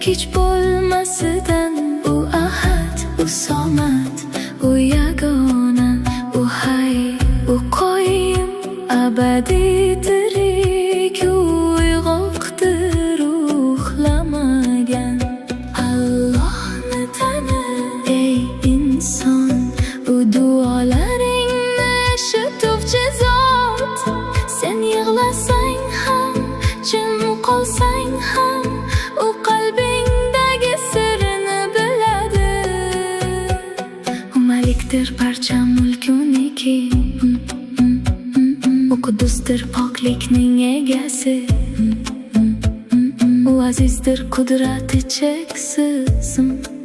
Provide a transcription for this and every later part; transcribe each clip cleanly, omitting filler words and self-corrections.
kech bo'lmasidan u ahad, u somad, u yagona, u hay, u qoyim, abadiy tirik, u uyg'oqdir uxlamagan. Allohni tani ey inson, u duolaringni eshituvchi zot. Sen yig'lasang ham, jim qolsang ham, u qalbingdagi sirni biladi. U malikdir, barcha mulk uniki. U qudusdir, poklikning egasi. U azizdir, qudrati cheksiz.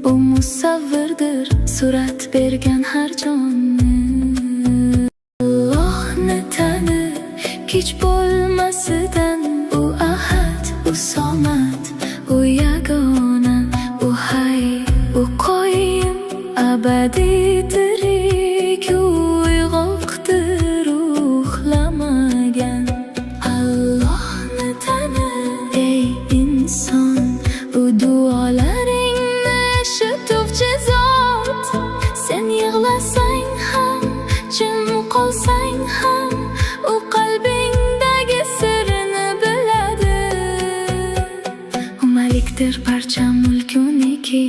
U musavvirdir, surat bergan har jonni. Allohni tani kech bo'lmasidan u ahad, u somad, u yagona, u hay, u qoyim, abadiy tirik, u uyg'oqdir uxlamagan. Allohni tani ey inson, u duolaringni eshituvchi zot. Sen yig'lasang ham, jim qolsang ham, u qalbingdagi sirni biladi. U malikdir, barcha mulk uniki.